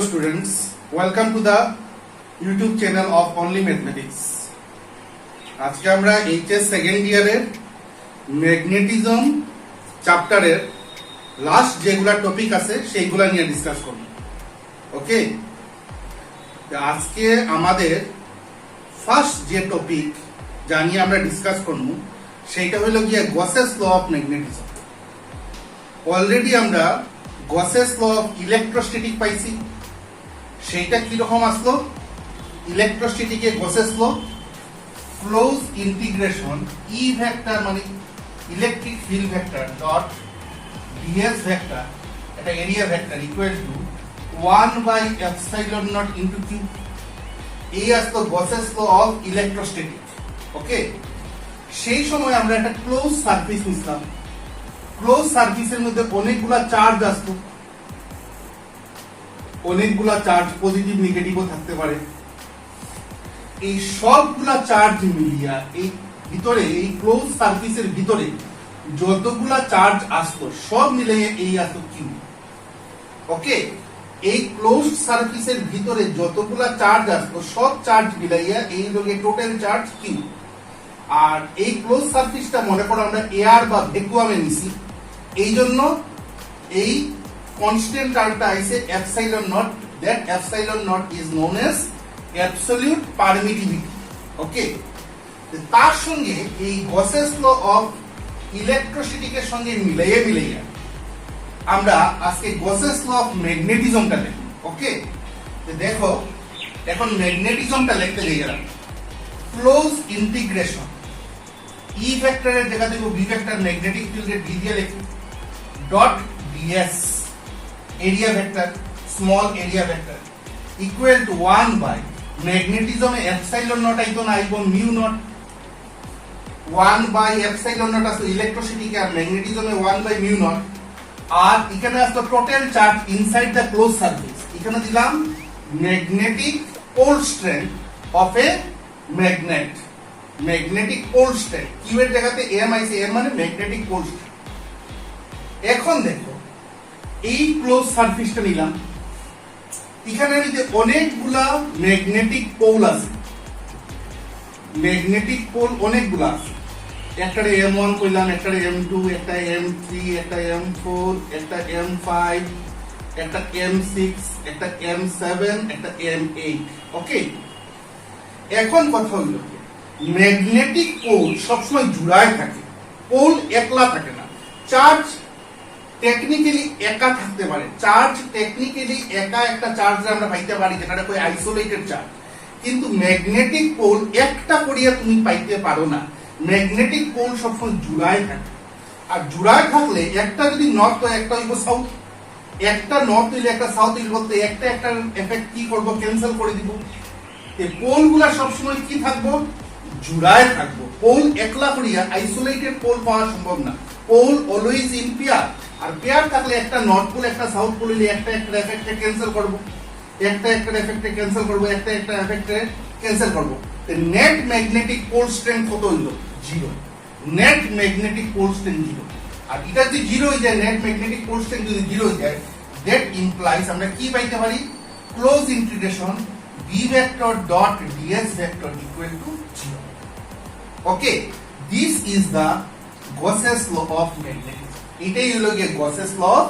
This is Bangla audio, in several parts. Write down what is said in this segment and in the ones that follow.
students, welcome to the YouTube channel of Only Mathematics. আজকে আমরা এইচএস সেকেন্ড ইয়ারের ম্যাগনেটিজম চ্যাপ্টারের লাস্ট যেগুলা টপিক আছে সেইগুলা নিয়ে ডিসকাস করব। ওকে, আজকে আমাদের ফার্স্ট যে টপিক যা নিয়ে আমরা ডিসকাস করব সেইটা হলো গিয়ে Gauss's law of magnetism. Already আমরা গসেস ল অফ ইলেকট্রোস্ট্যাটিক পাইছি, সেইটা কিরকম আসলো? ইলেকট্রোস্ট্যাটিকে Gauss's law close integration E vector মানে electric field vector dot DS vector এটা area vector equal to 1 by epsilon naught into Q. এই আসলো Gauss's law of electrostatic. Okay, সেই সময় আমরা একটা ক্লোজ সারফেস নিলাম। ক্লোজ সারফেসের মধ্যে অনেকগুলা চার্জ আসতো, অনেকগুলা চার্জ পজিটিভ নেগেটিভও থাকতে পারে। এই সবগুলা চার্জ মিলিয়া এই ভিতরে এই ক্লোজ সারফেসের ভিতরে যতগুলা চার্জ আসতো সব মিলিয়ে এই আসতো কিউ। ওকে, এই ক্লোজ সারফেসের ভিতরে যতগুলা চার্জ আসতো সব চার্জ মিলাইয়া এই লোকে টোটাল চার্জ কিউ। আর এই ক্লোজ সারফেসটা মনে করো আমরা এয়ার বা ভ্যাকুয়ামে নিছি, এই জন্য এই কনস্ট্যান্ট টার্মটা আইছে epsilon naught. That epsilon naught is known as absolute permittivity. Okay, তার সঙ্গে এই গসেস ল অফ ইলেকট্রোস্ট্যাটিকের সঙ্গে মিলাইয়া আমরা আজকে গসেস ল অফ ম্যাগনেটিজমটা লিখব। ওকে, দেখো এখন ম্যাগনেটিজমটা লিখতে গেলাম ক্লোজ ইন্টিগ্রেশন ই ভেক্টরের জায়গা থেকে বি ভেক্টর ম্যাগনেটিক ফিল্ডের ডি দিয়ে লিখি dot DS area vector small area vector equal to 1 by ম্যাগনেটিজমে এপসাইলন নট আইতো না আইবো mu naught. 1 by epsilon naught আসলে ইলেকট্রোস্ট্যাটিকে আর ম্যাগনেটিজমে 1 বাই মিউ নট। আর এখানে আসলে total charge inside the close surface. এখানে দিলাম magnetic pole strength of a magnet. Magnetic pole strength Q এর জায়গাতে এম আইছে, এম মানে ম্যাগনেটিক পোল স্ট্রেংথ। এখন দেখো এই ক্লোজ সারফেসটা নিলাম, এখানে যদি অনেকগুলা ম্যাগনেটিক পোল আছে, ম্যাগনেটিক পোল অনেকগুলা আছে। একটা M1 কইলাম, একটা M2, একটা M3, একটা M4, একটা M5, একটা M6, একটা M7, একটা M8। ওকে, এখন কথা হইল ম্যাগনেটিক পোল সবসময় জুড়ায় থাকে, পোল একলা থাকে না। চার্জ টেকনিক্যালি একা থাকতে পারে, চার্জ টেকনিক্যালি একা একটা চার্জ আমরা পাইতে পারি যেটা কই আইসোলেটেড চার্জ, কিন্তু ম্যাগনেটিক পোল একটা করিয়া তুমি পাইতে পারো না। ম্যাগনেটিক পোল সবসময় জুড়ায় থাকে, আর জুড়ায় থাকলে একটা যদি নর্থ হয় একটা হইব সাউথ, একটা নর্থ হইলে একটা সাউথ হইল, বলতে একটা একটা এফেক্ট কি করব ক্যান্সেল করে দিব। এই পোলগুলা সবসময় কি থাকবো? জুড়ায় থাকবো। পোল একলা করিয়া আইসোলেটেড পোল পাওয়া সম্ভব না। পোল অলওয়েজ ইন পেয়ার, আর পেয়ার থাকলে একটা নর্থ পোল একটা সাউথ পোল হইলে একটা একটা এফেক্টে ক্যান্সেল করব, একটা একটা এফেক্টে ক্যান্সেল করব, একটা একটা এফেক্টে ক্যান্সেল করব। নেট ম্যাগনেটিক পোল স্ট্রেংথ কত হইল? 0। Net magnetic pole strength 0। আর এটা যদি 0 হয়ে যায়, নেট ম্যাগনেটিক পোল স্ট্রেংথ যদি 0 হয়ে যায়, দ্যাট ইমপ্লাইজ আমরা কি পাইতে পারি? Close integration B vector dot DS vector equal to 0। Okay, this is the Gauss's law of magnetism. এটাই হলো গিয়ে গসেস ল অফ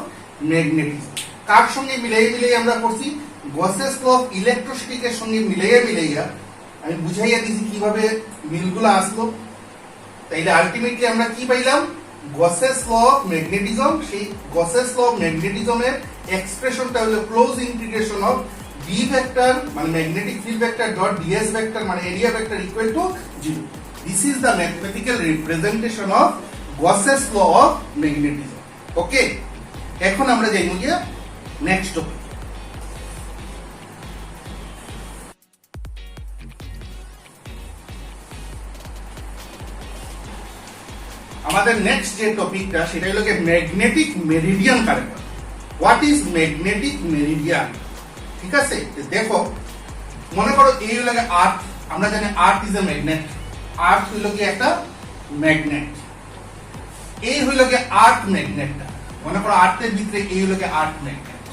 ম্যাগনেটিজম। কার সঙ্গে মিলাইয়া আমরা করছি? গসেস ল অফ ইলেকট্রোস্ট্যাটিকের সঙ্গে মিলাইয়া আমি বুঝাইয়া দিছি কিভাবে মিলগুলো আসলো। তাইলে আলটিমেটলি আমরা কি পাইলাম? Gauss's law of magnetism. সেই গসেস ল অফ ম্যাগনেটিজমের এক্সপ্রেশনটা হলো close integration of B vector মানে magnetic field vector dot DS vector মানে area vector equal to 0। This is the mathematical representation of Gauss's law of magnetism. Okay, এখন আমরা যাইব গিয়া নেক্সট টপিক। আমাদের নেক্সট যে টপিকটা সেটা হলো magnetic meridian current. What is magnetic meridian? ঠিক আছে, দেখো মনে করো এই হলো আর্থ। আমরা জানি আর্থ ইজ এ ম্যাগনেট। আর্থ হইল কি একটা ম্যাগনেট। এই হইল কি আর্থ ম্যাগনেটটা, মনে করো আর্থের ভিতরে এই হইল কি আর্থ ম্যাগনেট।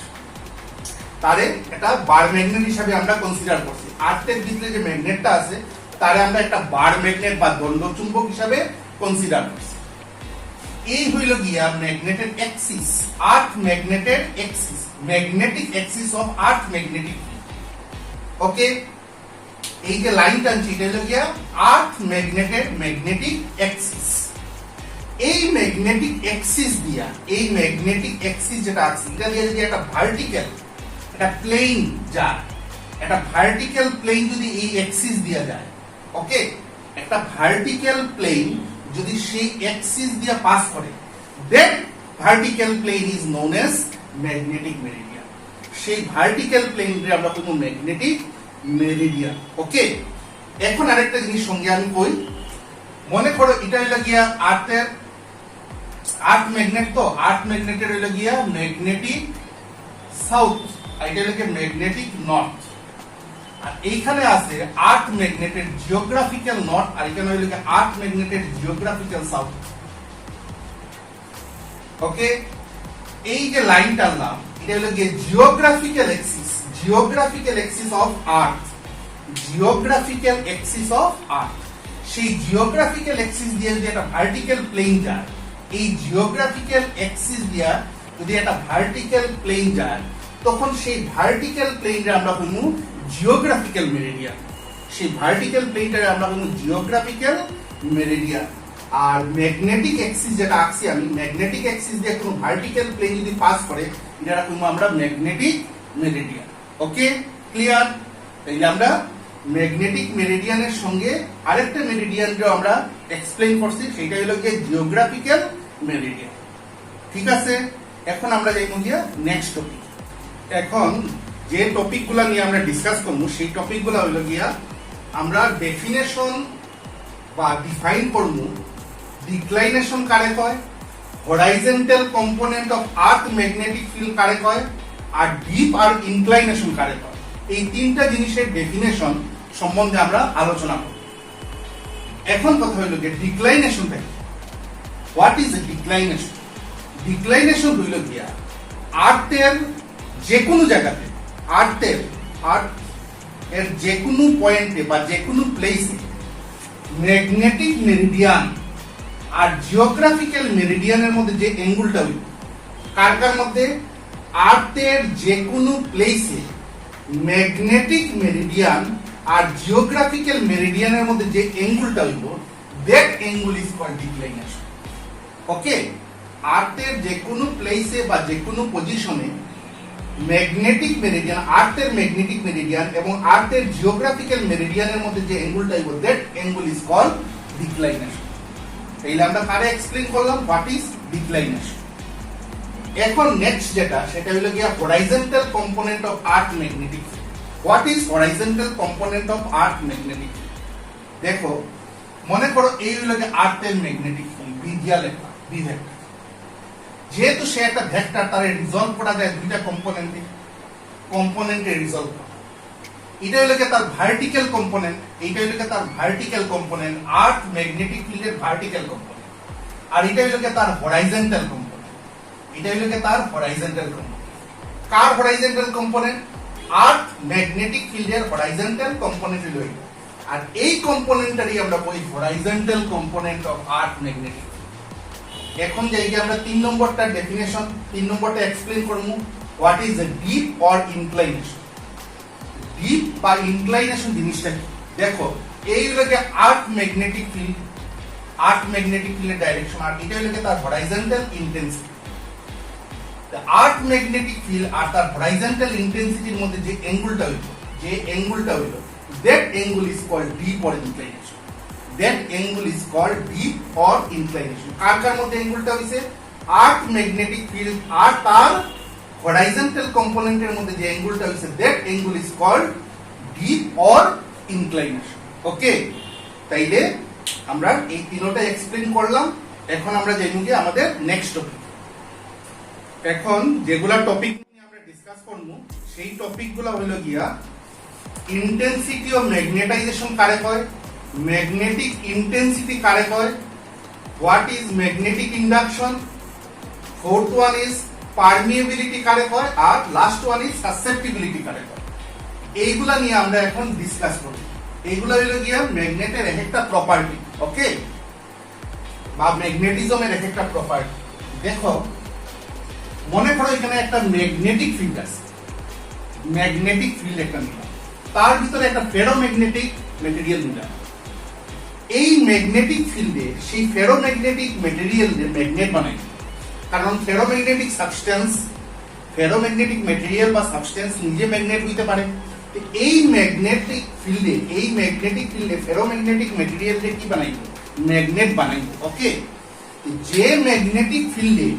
তারে একটা বার ম্যাগনেট হিসাবে আমরা কনসিডার করছি। আর্থের ভিতরে যে ম্যাগনেটটা আছে তারে আমরা একটা বার ম্যাগনেট বা দণ্ড চুম্বক হিসাবে কনসিডার করছি। এই হইল গিয়া ম্যাগনেটের অ্যাক্সিস, আর্থ ম্যাগনেটের axis, magnetic axis of earth magnetic field. Okay, এই যে লাইন টানছি এটা হলো গিয়া আর্থ ম্যাগনেটের ম্যাগনেটিক অ্যাক্সিস। এই ম্যাগনেটিক অ্যাক্সিস দিয়া, এই ম্যাগনেটিক অ্যাক্সিস যেটা আছে এটা দিয়ে যদি একটা ভার্টিক্যাল একটা প্লেন যায়, একটা ভার্টিক্যাল প্লেন যদি এই অ্যাক্সিস দিয়া যায়, ওকে, একটা ভার্টিক্যাল প্লেন যদি সেই অ্যাক্সিস দিয়া পাস করে, that vertical plane is known as magnetic meridian. সেই ভার্টিক্যাল প্লেনকে আমরা বলবো ম্যাগনেটিক মেরিডিয়ান। ওকে, এখন আরেকটা জিনিস সঙ্গে আমি কই, মনে করো এটা হইল গিয়া আর্থের আর্থ ম্যাগনেট, তো আর্থ ম্যাগনেটের হইল গিয়া ম্যাগনেটিক সাউথ, আর এটা হইল গিয়া ম্যাগনেটিক নর্থ, আর এইখানে আছে আর্থ ম্যাগনেটের জিওগ্রাফিক্যাল নর্থ, আর এখানে হইল গিয়া আর্থ ম্যাগনেটের জিওগ্রাফিক্যাল সাউথ। ওকে, এই যে লাইন টানলাম এটা হইল গিয়া geographical Axis, geographical Axis of earth, geographical Axis of আর্থ। সেই জিওগ্রাফিক্যাল অ্যাক্সিস দিয়ে যদি একটা ভার্টিক্যাল প্লেন যায়, এই জিওগ্রাফিক্যাল অ্যাক্সিস দিয়া যদি একটা ভার্টিক্যাল প্লেন যায়, তখন সেই ভার্টিক্যাল প্লেনটা আমরা বলবো জিওগ্রাফিক্যাল মেরিডিয়ান। সেই ভার্টিক্যাল প্লেনটাকে আমরা বলবো জিওগ্রাফিক্যাল মেরিডিয়ান। আর ম্যাগনেটিক অ্যাক্সিস যেটা আঁকছি আমি, ম্যাগনেটিক অ্যাক্সিস দিয়ে কোনো ভার্টিক্যাল প্লেন যদি পাস করে, এটা বলবো আমরা ম্যাগনেটিক মেরিডিয়ান। ওকে, ক্লিয়ার? তাইলে আমরা ম্যাগনেটিক মেরিডিয়ানের সঙ্গে আরেকটা মেরিডিয়ানকে আমরা এক্সপ্লেইন করছি, সেটা হলো গিয়ে জিওগ্রাফিক্যাল মেরিডিয়ান। ঠিক আছে, এখন আমরা যাইব গিয়া নেক্সট টপিক। এখন যে টপিকগুলো নিয়ে আমরা ডিসকাস করবো সেই টপিকগুলো হলো গিয়া আমরা ডেফিনেশন বা ডিফাইন করবো ডিক্লাইনেশন কারে কয়, horizontal component of earth magnetic field কারে কয়, আর ডিপ আর ইনক্লাইনেশন কারে কয়। এই তিনটা জিনিসের ডেফিনেশন সম্বন্ধে আমরা আলোচনা করব। এখন কথা হইল যে ডিক্লাইনেশনটা কি, হোয়াট ইজ এ ডিক্লাইনেশন? ডিক্লাইনেশন হইল গিয়া আর্থের যে কোনো জায়গাতে, আর্থ এর যে কোনো পয়েন্টে বা যে কোনো প্লেসে ম্যাগনেটিক মেরিডিয়ান আর জিওগ্রাফিক্যাল মেরিডিয়ানের মধ্যে যে অ্যাঙ্গেলটা হইল, কার মধ্যে, আর্থের যে কোনো প্লেসে ম্যাগনেটিক মেরিডিয়ান আর জিওগ্রাফিক্যাল মেরিডিয়ানের মধ্যে যে অ্যাঙ্গেলটা হইল, দ্যাট অ্যাঙ্গেল ইজ কল্ড ডিক্লাইনেশন। ওকে, আর্থের যে কোনো প্লেসে বা যে কোনো পজিশনে ম্যাগনেটিক মেরিডিয়ান, আর্থের ম্যাগনেটিক মেরিডিয়ান এবং আর্থের জিওগ্রাফিক্যাল মেরিডিয়ানের মধ্যে যে অ্যাঙ্গেলটা হইব, দ্যাট অ্যাঙ্গেল ইজ কল্ড ডিক্লাইনেশন। তাইলে আমরা কারে এক্সপ্লেইন করলাম হোয়াট ইজ ডিক্লাইনেশন। এখন নেক্সট যেটা, সেটা হলো গিয়া horizontal component of earth magnetic field. What is horizontal component of earth magnetic field? দেখো, মনে করো এই হলো গিয়া আর্থের ম্যাগনেটিক ফিল্ড, বি দিয়া লেখা, বি ভেক্টর। যেহেতু সে একটা ভেক্টর, তার রিজলভ করা যায় দুইটা কম্পোনেন্টে রিজলভ করা। এটা হলো গিয়া তার ভার্টিক্যাল কম্পোনেন্ট, এইটা হলো গিয়া তার ভার্টিক্যাল কম্পোনেন্ট, আর্থ ম্যাগনেটিক ফিল্ডের ভার্টিক্যাল কম্পোনেন্ট। আর এটা হলো গিয়া তার হরাইজন্টাল কম্পোনেন্ট, এটা হলো গিয়া তার হরাইজন্টাল কম্পোনেন্ট। কার হরাইজন্টাল কম্পোনেন্ট? আর্থ ম্যাগনেটিক ফিল্ডের হরাইজন্টাল কম্পোনেন্ট হলো এটা। আর এই কম্পোনেন্টটারই আমরা বলি horizontal component of earth magnetic. এখন যাই গিয়ে আমরা 3 নম্বরটা ডেফিনেশন, 3 নম্বরটা এক্সপ্লেইন করব, what is a deep or inclination. Deep বা ইনক্লাইনেশন জিনিসটা কি? দেখো, এই হলো গিয়ে আর্থ ম্যাগনেটিক ফিল্ড, আর্থ ম্যাগনেটিক ফিল্ডের ডাইরেকশন, আর এটা হলো গিয়ে তার হরাইজন্টাল ইন্টেন্সিটি। আর্থ ম্যাগনেটিক ফিল্ড আর তার হরাইজন্টাল ইন্টেন্সিটির মধ্যে যে অ্যাঙ্গেলটা হইল, that angle is called deep or inclination. That angle is called deep or inclination. কার মধ্যে অ্যাঙ্গেলটা হইছে? আর্থ ম্যাগনেটিক ফিল্ড আর তার হরাইজন্টাল কম্পোনেন্টের মধ্যে যে অ্যাঙ্গেলটা হইছে, that angle is called deep or inclination. ওকে, তাইলে আমরা এই তিনটা এক্সপ্লেইন করলাম। এখন আমরা যাইব গিয়ে আমাদের নেক্সট টপিক। এখন যেগুলা টপিক নিয়ে আমরা ডিসকাস করব, সেই টপিকগুলো হলো গিয়া ইন্টেন্সিটি অফ ম্যাগনেটাইজেশন কারে কয়, ম্যাগনেটিক ইন্টেন্সিটি কারে কয়, what is magnetic induction, fourth one is permeability কারে কয়, আর লাস্ট ওয়ান ইজ সাসেপ্টিবিলিটি কারে কয়। এইগুলা নিয়ে আমরা এখন ডিসকাস করব। এইগুলা হইল গিয়া ম্যাগনেটের এক একটা প্রপার্টি, ওকে, বা ম্যাগনেটিজমের এক একটা প্রপার্টি। দেখো, মনে করো এখানে একটা ম্যাগনেটিক ফিল্ড আছে, ম্যাগনেটিক ফিল্ড একটা নিলাম, তার ভিতরে একটা ফেরোম্যাগনেটিক মেটেরিয়াল নিলাম। এই ম্যাগনেটিক ফিল্ডে সেই ফেরোম্যাগনেটিক মেটেরিয়াল ম্যাগনেট বানাই, কারণ ফেরোম্যাগনেটিক সাবস্টেন্স, ফেরোম্যাগনেটিক মেটেরিয়াল বা সাবস্টেন্স নিজে ম্যাগনেট হইতে পারে। এই ম্যাগনেটিক ফিল্ডে, এই ম্যাগনেটিক ফিল্ডে ফেরোম্যাগনেটিক মেটেরিয়াল দিয়ে কি বানাইব, ম্যাগনেট বানাইব, ওকে। যে ম্যাগনেটিক ফিল্ডে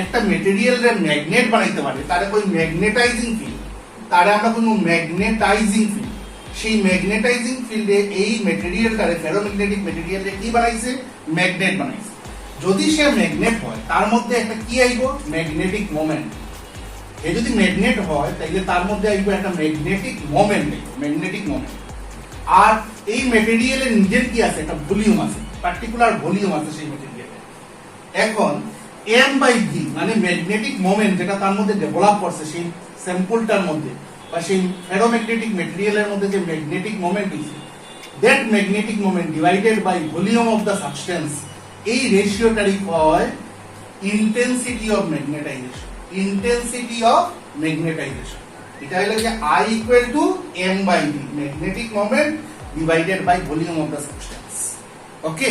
একটা মেটেরিয়ালের ম্যাগনেট বানাইতে পারে তারে কই ম্যাগনেটাইজিং ফিল্ড, তারে আমরা কোনো ম্যাগনেটাইজিং ফিল্ড। সেই ম্যাগনেটাইজিং ফিল্ডে এই মেটেরিয়ালটারে, ফেরোম্যাগনেটিক মেটেরিয়ালে কি বানাইছে, ম্যাগনেট বানাইছে। যদি সে ম্যাগনেট হয় তার মধ্যে একটা কি আইব, ম্যাগনেটিক মোমেন্ট। এ যদি ম্যাগনেট হয় তাইলে তার মধ্যে আইব একটা ম্যাগনেটিক মোমেন্ট, ম্যাগনেটিক মোমেন্ট। আর এই মেটেরিয়ালের নিজের কি আছে, একটা ভলিউম আছে, পার্টিকুলার ভলিউম আছে সেই মেটেরিয়ালে। এখন এম বাই ভি মানে ম্যাগনেটিক মোমেন্ট যেটা তার মধ্যে ডেভেলপ করছে সেই স্যাম্পলটার মধ্যে বা সেই ফেরোম্যাগনেটিক মেটেরিয়ালের মধ্যে যে ম্যাগনেটিক মোমেন্ট হইছে, that magnetic moment divided by volume of the substance, এই রেশিওটারই হয় intensity of magnetization. Intensity of magnetization এটা হলো যে I equal to m by v, magnetic moment divided by volume of the substance, okay.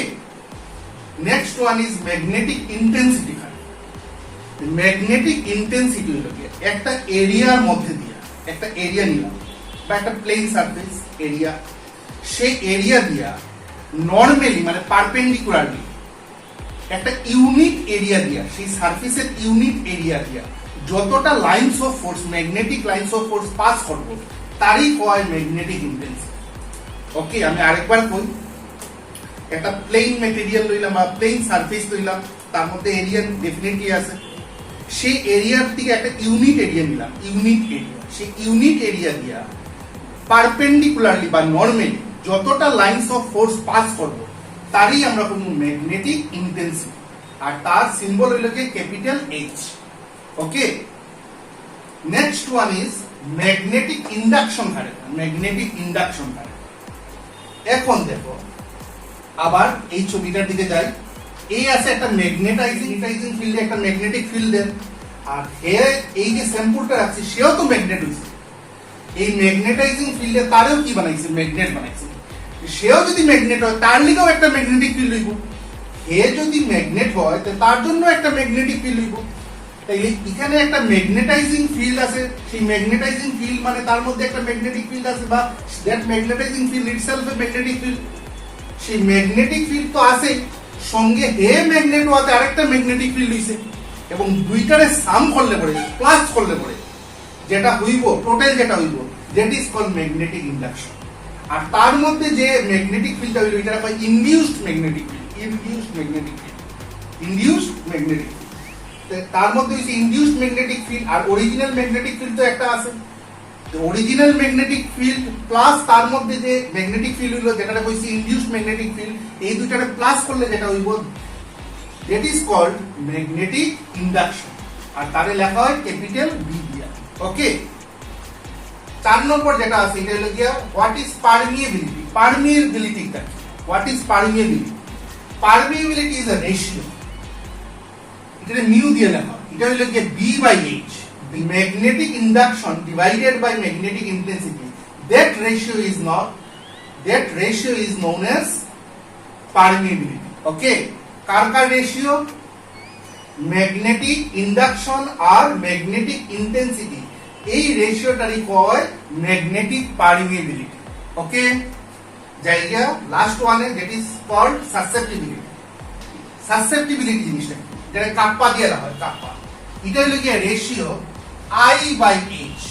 Next one is magnetic intensity. Magnetic intensity হলো কি, একটা এরিয়ার মধ্যে দিয়ে, একটা এরিয়া নিলাম বা একটা প্লেন সারফেস এরিয়া, সেই এরিয়া দিয়া নরমালি মানে পারপেন্ডিকুলারলি একটা ইউনিট এরিয়া দিয়া, সেই সারফেসের ইউনিট এরিয়া দিয়া যতটা lines of force, magnetic lines of force pass করব তারই হয় ম্যাগনেটিক ইন্টেন্সিটি, ওকে। আমি আরেকবার কই, একটা প্লেন মেটেরিয়াল লইলাম বা প্লেন সারফেস লইলাম, তার মধ্যে এরিয়া ডেফিনেটলি আছে। সেই এরিয়ার থেকে একটা ইউনিট এরিয়া নিলাম, ইউনিট এরিয়া, সেই ইউনিট এরিয়া দিয়া পারপেন্ডিকুলারলি বা নরমালি যতটা লাইনস অফ ফোর্স পাস করব তারই আমরা কোনো ম্যাগনেটিক ইন্টেন্সিটি, আর তার সিম্বল হইল কি capital H, okay. Next one is magnetic induction current, magnetic induction current. এখন দেখো, আবার এই ছবিটার দিকে যাই, এই আছে একটা ম্যাগনেটাইজিং ফিল্ডে একটা ম্যাগনেটিক ফিল্ডের, আর এই যে স্যাম্পলটা আছে সেও তো ম্যাগনেট হইছে। এই ম্যাগনেটাইজিং ফিল্ডে তারও কি বানাইছে, ম্যাগনেট বানাইছে। সেও যদি ম্যাগনেট হয় তার লিগেও একটা ম্যাগনেটিক ফিল্ড হইব। হে যদি ম্যাগনেট হয় তার জন্য একটা ম্যাগনেটিক ফিল্ড হইব। তাইলে এখানে একটা ম্যাগনেটাইজিং ফিল্ড আছে, সেই ম্যাগনেটাইজিং ফিল্ড মানে তার মধ্যে একটা ম্যাগনেটিক ফিল্ড আছে, বা that magnetizing field itself a magnetic field. সেই ম্যাগনেটিক ফিল্ড তো আছে, সঙ্গে হে ম্যাগনেট হওয়াতে আরেকটা ম্যাগনেটিক ফিল্ড হইছে, এবং দুইটারে সাম করলে পরে, প্লাস করলে পরে যেটা হইব, টোটাল যেটা হইব, that is called magnetic induction. আর তার মধ্যে যে ম্যাগনেটিক ফিল্ডটা হইল এটা হয় induced magnetic field, induced magnetic field, induced magnetic field. তার মধ্যে হচ্ছে ইনডিউসড ম্যাগনেটিক ফিল্ড আর অরিজিনাল ম্যাগনেটিক ফিল্ড তো একটা আছে। অরিজিনাল ম্যাগনেটিক ফিল্ড প্লাস তার মধ্যে যে ম্যাগনেটিক ফিল্ড হইলো যেটা কইছি ইনডিউসড ম্যাগনেটিক ফিল্ড, এই দুইটারে প্লাস করলে যেটা হইব that is called magnetic induction, আর তারে লেখা হয় ক্যাপিটাল বি দিয়া, ওকে। 4 নম্বর যেটা আছে এটা হলো গিয়া হোয়াট ইজ পারমিয়েবিলিটি। পারমিয়েবিলিটি কি? What is permeability? Permeability is a ratio, এটা মিউ দিয়ে লেখা, এটা হলো গিয়া B by H, the magnetic induction divided by magnetic intensity, that ratio is known as permeability, okay। Car ratio, magnetic induction R magnetic intensity, এই রেশিওটারই কয় ম্যাগনেটিক পারমিয়েবিলিটি, ওকে। জায়গা লাস্ট ওয়ানে যেট ইজ কল্ড সাসেপ্টিবিলিটি। সাসেপ্টিবিলিটি জিনিসটা যেটা কাপ্পা দিয়ে লেখা হয়, কাপ্পা, এটা হলো গিয়া ratio I by H.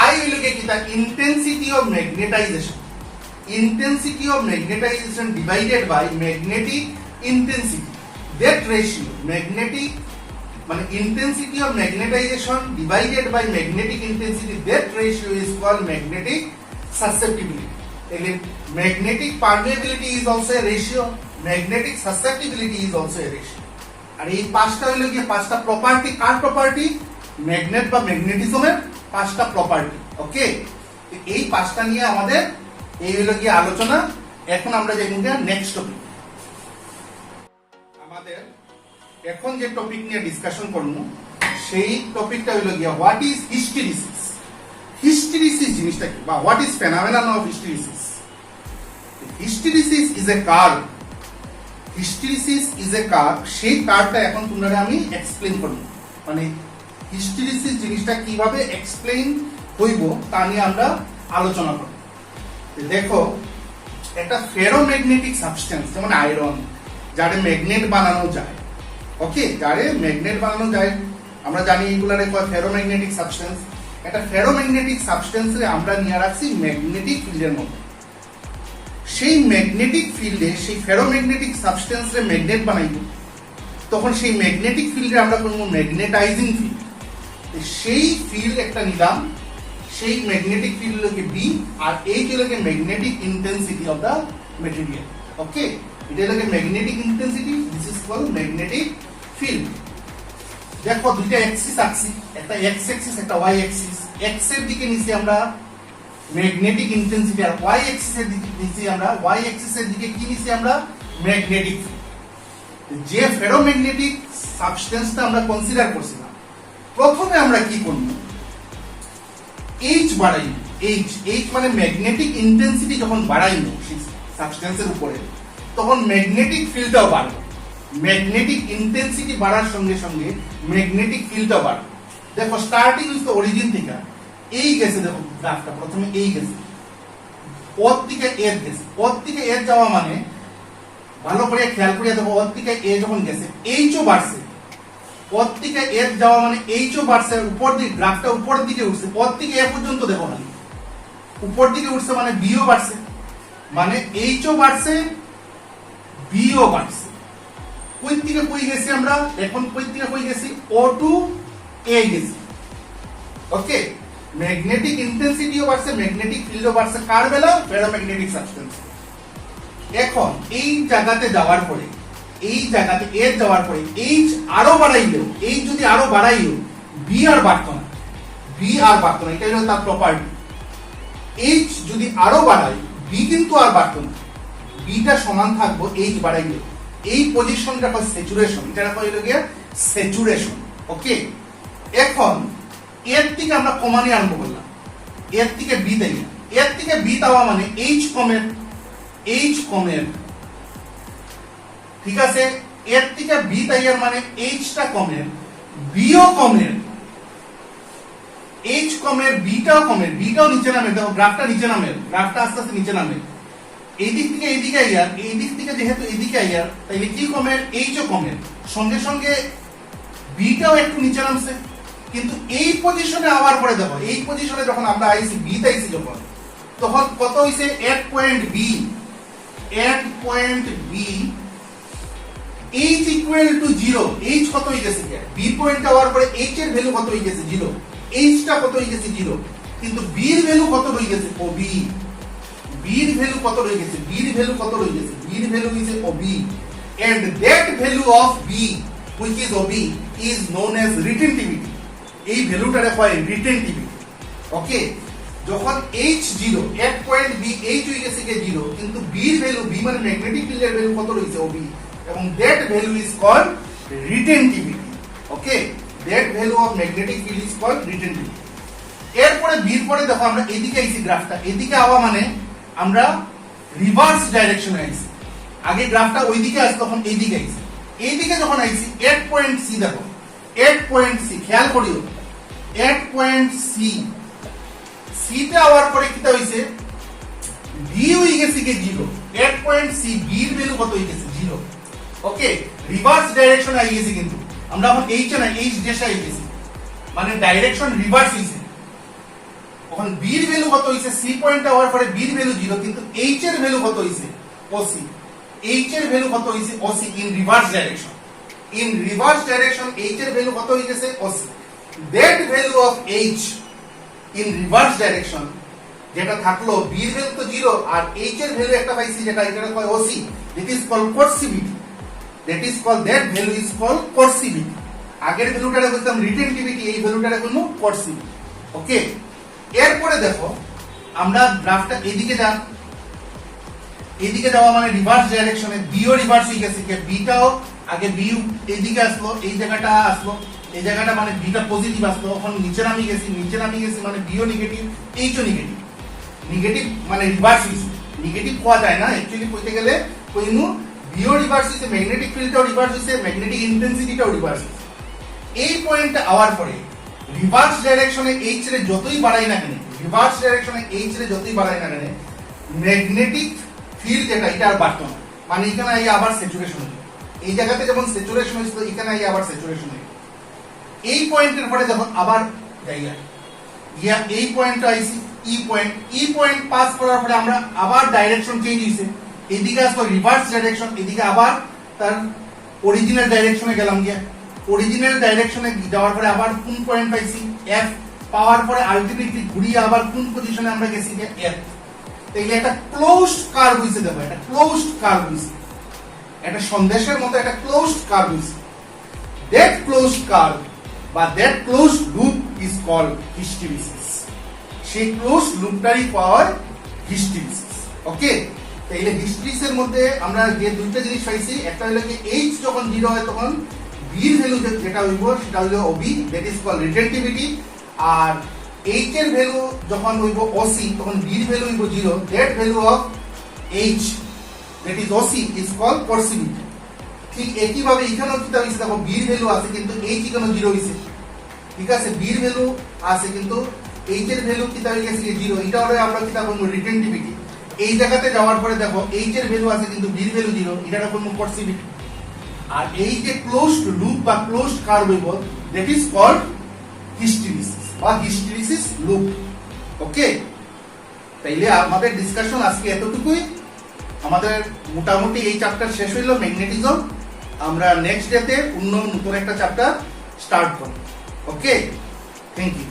I will get the intensity of magnetization. Intensity of magnetization divided by magnetic intensity. That ratio, magnetic, intensity of magnetization divided by magnetic intensity, that ratio is called magnetic susceptibility. Again, magnetic permeability is also a ratio. Magnetic susceptibility is also a ratio. আর এই পাঁচটা হইলো গিয়ে পাঁচটা প্রপার্টি। কার প্রপার্টি? ম্যাগনেট বা ম্যাগনেটিজমের পাঁচটা প্রপার্টি। ওকে, এই পাঁচটা নিয়ে আমাদের এই হইলো গিয়ে আলোচনা। এখন আমরা যাই নেক্সট টপিক। আমাদের এখন যে টপিক নিয়ে ডিসকাশন করব সেই টপিকটা হইলো গিয়া হোয়াট ইজ হিস্টেরিসিস। হিস্টেরিসিস জিনিসটা কি, বা what is phenomenon of hysteresis. Hysteresis is a curve. Hysteresis is a curve. সেই কার্ভটা এখন তোমরা আমি এক্সপ্লেইন করব, মানে হিস্টেরিসিস জিনিসটা কিভাবে এক্সপ্লেইন হইব তা নিয়ে আমরা আলোচনা করব। দেখো, একটা ফেরোম্যাগনেটিক সাবস্টেন্স যেমন আয়রন, যারে ম্যাগনেট বানানো যায়, ওকে, যারে ম্যাগনেট বানানো যায়, আমরা জানি এগুলারে কয় ফেরোম্যাগনেটিক সাবস্টেন্স। একটা ফেরোম্যাগনেটিক সাবস্টেন্সে আমরা নিয়ে রাখছি ম্যাগনেটিক ফিল্ডের মধ্যে। সেই ম্যাগনেটিক ফিল্ডে সেই ফেরোম্যাগনেটিক সাবস্টেন্সে ম্যাগনেট বানাইব, তখন সেই ম্যাগনেটিক ফিল্ডে আমরা করবো ম্যাগনেটাইজিং ফিল্ড। সেই ফিল্ড একটা নিলাম, সেই ম্যাগনেটিক ফিল্ড হলো বি, আর এই হলো magnetic intensity of the material. Okay, এটা হলো magnetic intensity, this is called magnetic field. দেখো, দুইটা অ্যাক্সিস আছি, একটা এক্স অ্যাক্সিস একটা ওয়াই অ্যাক্সিস। এক্স এর দিকে নিচে আমরা ম্যাগনেটিক ইন্টেন্সিটি, আর ওয়াই অ্যাক্সিস এর দিকে নিচে আমরা ওয়াই অ্যাক্সিস এর দিকে কি নিচে আমরা ম্যাগনেটিক ফিল্ড। যে ফেরোম্যাগনেটিক সাবস্টেন্সটা আমরা কনসিডার করছিলাম, প্রথমে আমরা কি করব, এইচ বাড়াইব। এইচ মানে ম্যাগনেটিক ইন্টেন্সিটি যখন বাড়াইব সেই সাবস্টেন্সের উপরে, তখন ম্যাগনেটিক ফিল্ডটাও বাড়বে। ম্যাগনেটিক ইন্টেন্সিটি বাড়ার সঙ্গে সঙ্গে ম্যাগনেটিক ফিল্ডটাও বাড়বে। দেখো, স্টার্টিং ইজ দ্য অরিজিন থেকে এই গেছে, দেখো গ্রাফটা প্রথমে এই গেছে, ওর থেকে এর গেছে। ওর থেকে এর যাওয়া মানে ভালো করে খেয়াল করিয়া দেখো, ওর থেকে এ যখন গেছে এইচও বাড়ছে। ওর থেকে এর যাওয়া মানে এইচও বাড়ছে, উপর দিকে গ্রাফটা উপরের দিকে উঠছে। ওর থেকে এ পর্যন্ত দেখো খালি উপর দিকে উঠছে, মানে বিও বাড়ছে, মানে এইচও বাড়ছে, বিও বাড়ছে। কই থেকে কই গেছি আমরা এখন, কই থেকে কই গেছি, ও টু এ গেছি। ওকে, ম্যাগনেটিক ইন্টেন্সিটিও বাড়ছে, ম্যাগনেটিক ফিল্ডও বাড়ছে। কার বেলা? Ferromagnetic substance. এখন এই জায়গাতে যাওয়ার পরে, এই জায়গাতে এর যাওয়ার পরে এইচ আরো বাড়াইলেও, এইচ যদি আরো বাড়াইলেও বি আর বাড়তো না, বি আর বাড়তো না। এটাই হলো তার প্রপার্টি। এইচ যদি আরো বাড়াই, বি কিন্তু আর বাড়তো না, বিটা সমান থাকবো এইচ বাড়াইলেও। এই পজিশনটা হয় স্যাচুরেশন, এটা হলো গিয়ে স্যাচুরেশন। ওকে, এখন এর থেকে আমরা কমানি আরম্ভ করলাম, এর থেকে বি দেই, এর থেকে বি দেওয়া মানে এইচ কমের, এইচ কমের, ঠিক আছে। এর থেকে বি দেওয়ার মানে এইচটা কমের, বিও কমের, এইচ কমের, বিটাও কমের, বিটাও নিচে নামে। দেখো গ্রাফটা নিচে নামে, গ্রাফটা আস্তে আস্তে নিচে নামে। এই দিক থেকে এইদিকে আইয়ার, এই দিক থেকে যেহেতু এইদিকে আইয়ার, তাইলে কি কমের? এইচও কমের, সঙ্গে সঙ্গে বিটাও একটু নিচে নামছে। কিন্তু এই পজিশনে আওয়ার পরে দেখো, এই পজিশনে যখন আমরা আইছি, বি তে আইছি যখন, তখন কত হইছে? At point B, at point B H equal to 0। H কত হয়ে গেছে? বি পয়েন্ট আওয়ার পরে এইচ এর ভ্যালু কত হয়ে গেছে? 0। এইচটা কত হয়ে গেছে? 0। কিন্তু বি এর ভ্যালু কত হয়ে গেছে? ও বি। বি এর ভ্যালু কত রয়ে গেছে? বি এর ভ্যালু কত রয়ে গেছে? বি এর value is O B, and that value of b which is ob is known as retentivity। এই ভ্যালুটারে হয় রিটেন্টিভিটি। ওকে, যখন h 0, at point b h হয়ে গেছে কে 0, কিন্তু b এর ভ্যালু, b মানে ম্যাগনেটিক ফিল্ডের ভ্যালু কত রয়েছে? ob, এবং that value is called retentivity। Okay, that value of magnetic field is called retentivity। এরপরে b এর পরে দেখো আমরা এদিকে আইছি, গ্রাফটা এদিকে আওয়া মানে আমরা রিভার্স ডাইরেকশনে আইছি। আগে গ্রাফটা ওইদিকে আসতো, তখন এইদিকে আইছি। এইদিকে যখন আইছি, এট পয়েন্ট সি দেখো, এট পয়েন্ট সি খেয়াল করিও, এট পয়েন্ট সি, সি তে আওয়ার পরে কিটা হইছে? বি হই গেছে কে 0। এট পয়েন্ট সি, বি এর ভ্যালু কত হই গেছে? 0। ওকে, রিভার্স ডাইরেকশনে আই গেছি, কিন্তু আমরা এখন এইচ না, এইচ ড্যাশ আই গেছি, মানে ডাইরেকশন রিভার্স হইছে। এখন বি এর ভ্যালু কত হইছে? সি পয়েন্ট আওয়ার পরে বি এর ভ্যালু 0, কিন্তু এইচ এর ভ্যালু কত হইছে? ওসি। এইচ এর ভ্যালু কত হইছে? OC in reverse direction. In reverse direction H এর ভ্যালু কত হয়ে গেছে? OC. That value of H in reverse direction যেটা থাকলো, বি এর ভ্যালু তো 0 আর এইচ এর ভ্যালু একটা পাইছি যেটা, এটা কয় OC, it is called coercivity. that value is called coercivity. আগের ভ্যালুটারে বলতাম রিটেনটিভিটি, এই ভ্যালুটারে বলবো coercivity। ওকে, এরপরে দেখো আমরা গ্রাফটা এদিকে যাওয়া মানে রিভার্স ডাইরেকশনে, বিও রিভার্স হয়ে গেছে, বিটাও আগে বি এইদিকে আসলো, এই জায়গাটা আসলো, এই জায়গাটা মানে বিটা পজিটিভ আসলো, এখন নিচে নামি গেছি মানে বিও নেগেটিভ, এইচও নেগেটিভ মানে রিভার্স হইছে। নেগেটিভ কোয়া যায় না অ্যাকচুয়ালি, কইতে গেলে কইমু বিও রিভার্স হইছে, ম্যাগনেটিক ফিল্ডটাও রিভার্স হইছে, ম্যাগনেটিক ইন্টেন্সিটিটাও রিভার্স হইছে। এই পয়েন্টটা আওয়ার পরে রিভার্স ডাইরেকশনে এইচ রে যতই বাড়াই না কেন, ম্যাগনেটিক ফিল্ড যেটা এটা আর বাড়তো না, মানে এখানে আই আবার স্যাচুরেশন হলো, এই জায়গাতে যেমন স্যাচুরেশন হয়েছিল এখানে আই আবার স্যাচুরেশন হলো। এই পয়েন্টের পরে যখন আবার যাইয়া এই পয়েন্ট আইছি ই পয়েন্ট পাস করার পরে আমরা আবার ডাইরেকশন চেঞ্জ হইছে, এদিকে আসলো রিভার্স ডাইরেকশন, এদিকে আবার তার অরিজিনাল ডাইরেকশনে গেলাম গিয়া, অরিজিনাল ডাইরেকশনে যাওয়ার পরে আবার কোন পয়েন্ট পাইছি এফ, পাওয়ার পরে আলটিমেটলি ঘুরিয়ে আবার কোন পজিশনে আমরা গেছি যে এফ। তাইলে একটা ক্লোজড কার্ভ হইছে, দেখো এটা ক্লোজড কার্ভ হইছে, এটা সন্দেশের মতো একটা ক্লোজড কার্ভ হইছে। দ্যাট ক্লোজড কার্ভ বা that closed loop is called hysteresis. সেই ক্লোজড লুপটারই পাওয়ার হিস্টেরিসিস। ওকে, তাইলে হিস্টেরিসিসের মধ্যে আমরা যে দুইটা জিনিস পাইছি, একটা হলো কি এইচ যখন 0 হয় তখন বির ভ্যালু যেটা হইব সেটা হলো OB, that is called retentivity. আর এইচ এর ভ্যালু যখন হইব ওসি তখন বির ভ্যালু হইব 0, that value of H that is OC is called coercivity. ঠিক একই ভাবে এখানেও কি হইছে, দেখো বির ভ্যালু আছে কিন্তু এইচ এখানে 0 হইছে, ঠিক আছে, বির ভ্যালু আছে কিন্তু এইচ এর ভ্যালু কি হয়ে গেছে 0, এটা হলো আমরা কি বলবো রিটেনটিভিটি। এই জায়গাতে যাওয়ার পরে দেখো এইচ এর ভ্যালু আছে কিন্তু বির ভ্যালু 0, এটা বলবো কোর্সিভিটি। আর এই যে ক্লোজড লুপ বা ক্লোজড কার্ভ হইব দ্যাট ইজ কল্ড হিস্টেরিসিস বা হিস্টেরিসিস লুপ। ওকে, তাইলে আমাদের ডিসকাশন আজকে এতটুকুই। আমাদের মোটামুটি এই চ্যাপ্টার শেষ হইল ম্যাগনেটিজম। আমরা নেক্সট ডেতে অন্য নতুন একটা চ্যাপ্টার স্টার্ট করব। ওকে, থ্যাংক ইউ।